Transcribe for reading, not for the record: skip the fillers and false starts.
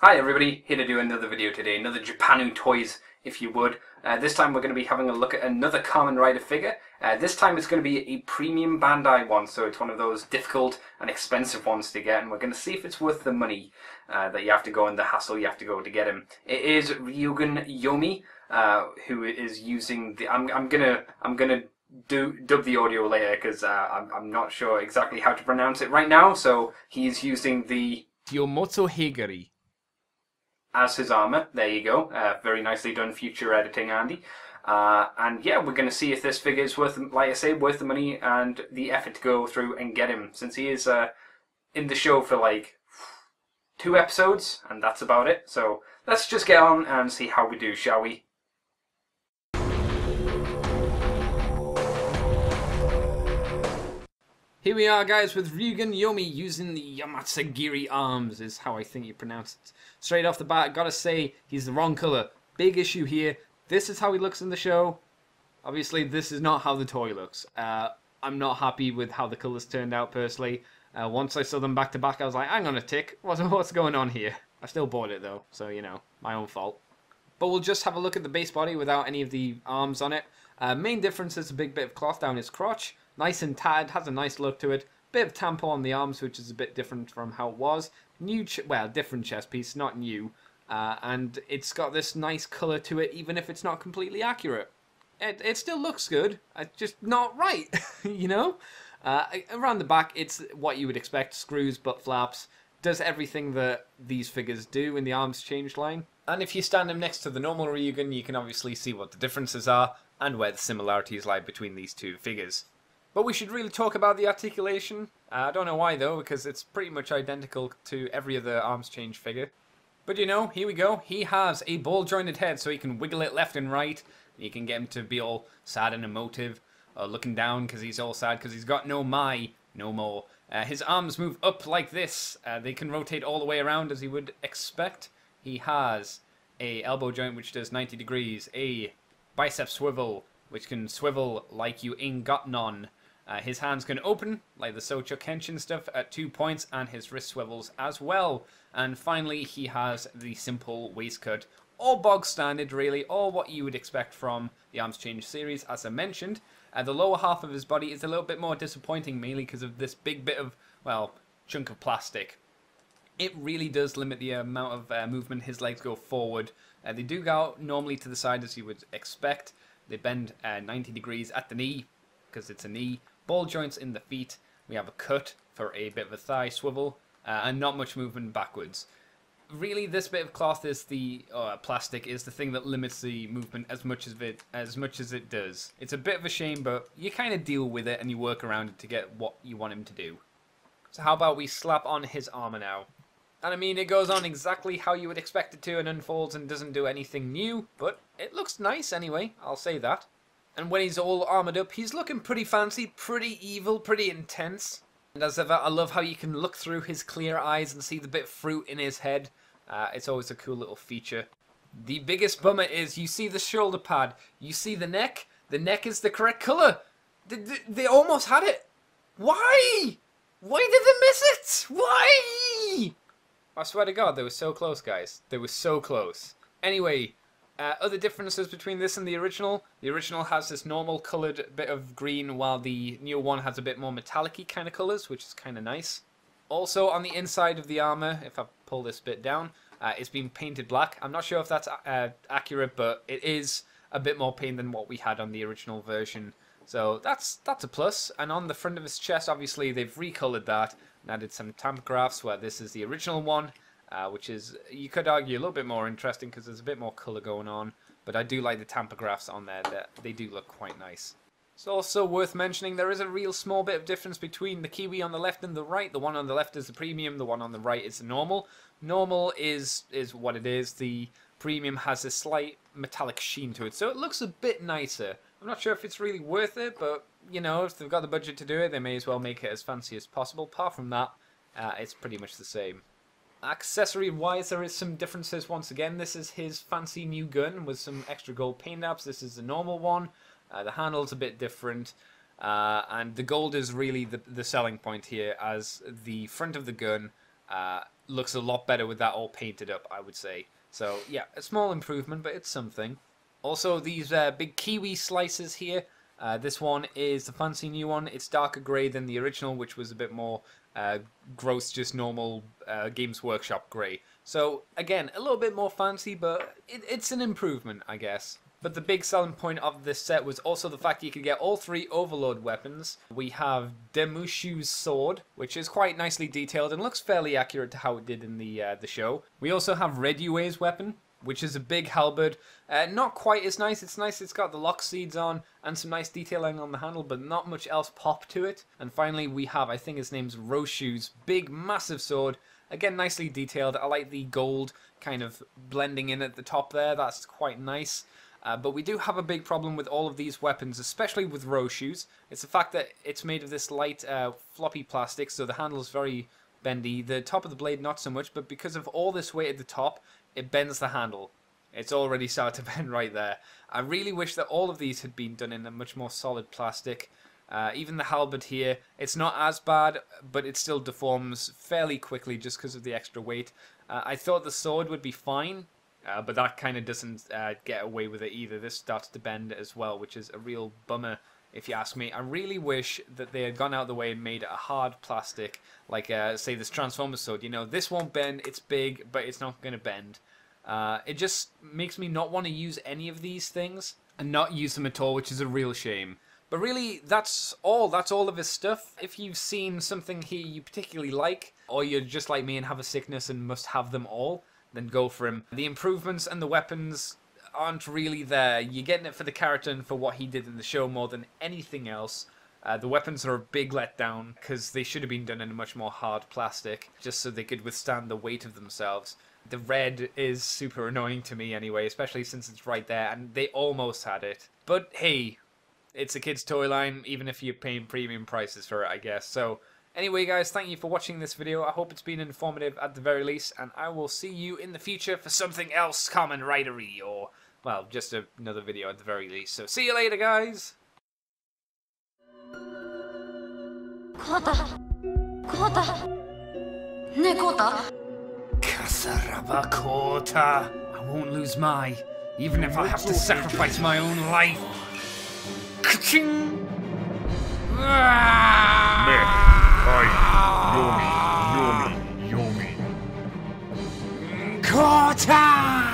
Hi everybody, here to do another video today, another Japanu Toys if you would. This time we're going to be having a look at another Kamen Rider figure. This time it's going to be a Premium Bandai one, so it's one of those difficult and expensive ones to get, and we're going to see if it's worth the money that you have to go and the hassle you have to go to get him. It is Ryugen Yomi, who is using the... I'm gonna dub the audio later because I'm not sure exactly how to pronounce it right now, so he's using the Yomotsuheguri as his armor. There you go. Very nicely done, future editing, Andy. And yeah, we're going to see if this figure is worth, like I say, worth the money and the effort to go through and get him, since he is in the show for like 2 episodes, and that's about it. So let's just get on and see how we do, shall we? Here we are, guys, with Ryugen Yomi using the Yomotsuheguri arms, is how I think you pronounce it. Straight off the bat, gotta say, he's the wrong colour. Big issue here. This is how he looks in the show. Obviously, this is not how the toy looks. I'm not happy with how the colours turned out, personally. Once I saw them back to back, I was like, hang on a tick, what's going on here? I still bought it, though, so, you know, my own fault. But we'll just have a look at the base body without any of the arms on it. Main difference is a big bit of cloth down his crotch. Nice and tatted, has a nice look to it. Bit of tampon on the arms, which is a bit different from how it was. Different chest piece, not new. And it's got this nice colour to it, even if it's not completely accurate. It still looks good, it's just not right, you know? Around the back, it's what you would expect, screws, butt flaps. Does everything that these figures do in the arms change line. And if you stand him next to the normal Ryugen, you can obviously see what the differences are and where the similarities lie between these two figures. But we should really talk about the articulation. I don't know why though, because it's pretty much identical to every other arms change figure. But you know, here we go. He has a ball jointed head, so he can wiggle it left and right. You can get him to be all sad and emotive, looking down because he's all sad because he's got no more. His arms move up like this. They can rotate all the way around as you would expect. He has a elbow joint which does 90 degrees, a bicep swivel which can swivel like you ain't got none. His hands can open, like the Socho Kenshin stuff, at 2 points, and his wrist swivels as well. And finally, he has the simple waistcoat. All bog standard, really, all what you would expect from the Arms Change series, as I mentioned. The lower half of his body is a little bit more disappointing, mainly because of this big bit of, well, chunk of plastic. It really does limit the amount of movement his legs go forward. They do go out normally to the side, as you would expect. They bend 90 degrees at the knee, because it's a knee. Ball joints in the feet. We have a cut for a bit of a thigh swivel, and not much movement backwards. Really, this bit of cloth is the plastic is the thing that limits the movement as much as it does. It's a bit of a shame, but you kind of deal with it and you work around it to get what you want him to do. So how about we slap on his armor now? And I mean, it goes on exactly how you would expect it to and unfolds and doesn't do anything new, but it looks nice anyway, I'll say that. And when he's all armoured up, he's looking pretty fancy, pretty evil, pretty intense. And as ever, I love how you can look through his clear eyes and see the bit of fruit in his head. It's always a cool little feature. The biggest bummer is you see the shoulder pad, you see the neck. The neck is the correct colour. They almost had it. Why? Why did they miss it? Why? I swear to God, they were so close, guys. They were so close. Anyway, other differences between this and the original. The original has this normal coloured bit of green, while the new one has a bit more metallic-y kind of colours, which is kind of nice. Also, on the inside of the armour, if I pull this bit down, it's been painted black. I'm not sure if that's accurate, but it is a bit more paint than what we had on the original version. So that's a plus. And on the front of his chest, obviously, they've recoloured that and added some tampografts, where this is the original one. Which is, you could argue, a little bit more interesting because there's a bit more colour going on. But I do like the tampografs on there. They do look quite nice. It's also worth mentioning there is a real small bit of difference between the Kiwi on the left and the right. The one on the left is the Premium, the one on the right is the Normal. Normal is what it is. The Premium has a slight metallic sheen to it, so it looks a bit nicer. I'm not sure if it's really worth it, but, you know, if they've got the budget to do it, they may as well make it as fancy as possible. Apart from that, it's pretty much the same. Accessory-wise, there is some differences once again. This is his fancy new gun with some extra gold paint apps. This is the normal one. The handle's a bit different. And the gold is really the selling point here, as the front of the gun looks a lot better with that all painted up, I would say. So yeah, a small improvement, but it's something. Also, these big kiwi slices here. This one is the fancy new one. It's darker grey than the original, which was a bit more gross, just normal Games Workshop grey. So again, a little bit more fancy, but it's an improvement, I guess. But the big selling point of this set was also the fact that you could get all 3 Overlord weapons. We have Demushu's sword, which is quite nicely detailed and looks fairly accurate to how it did in the show. We also have Redyue's weapon, which is a big halberd. Not quite as nice. It's got the lock seeds on and some nice detailing on the handle, but not much else pop to it. And finally, we have, I think his name's Roshu's big, massive sword. Again, nicely detailed. I like the gold kind of blending in at the top there. That's quite nice. But we do have a big problem with all of these weapons, especially with Roshu's. It's the fact that it's made of this light, floppy plastic, so the handle is very bendy. The top of the blade, not so much, but because of all this weight at the top, it bends the handle. It's already started to bend right there. I really wish that all of these had been done in a much more solid plastic. Even the halberd here, it's not as bad, but it still deforms fairly quickly just because of the extra weight. I thought the sword would be fine, but that kind of doesn't get away with it either. This starts to bend as well, which is a real bummer if you ask me. I really wish that they had gone out of the way and made it a hard plastic, like say this Transformers sword. You know, this won't bend, it's big, but it's not going to bend. It just makes me not want to use any of these things and not use them at all, which is a real shame. But really, that's all of his stuff. If you've seen something here you particularly like, or you're just like me and have a sickness and must have them all, then go for him. The improvements and the weapons aren't really there. You're getting it for the character and for what he did in the show more than anything else. The weapons are a big letdown because they should have been done in a much more hard plastic just so they could withstand the weight of themselves. The red is super annoying to me anyway, especially since it's right there and they almost had it. But hey, it's a kid's toy line, even if you're paying premium prices for it, I guess. So anyway, guys, thank you for watching this video. I hope it's been informative at the very least, and I will see you in the future for something else Kamen Rider-y, or, well, just another video at the very least. So see you later, guys! Kota! Kota! Ne Kota? Kasaraba Kota! I won't lose my, even if I have to sacrifice my own life. Ka-ching! Yomi. Kota!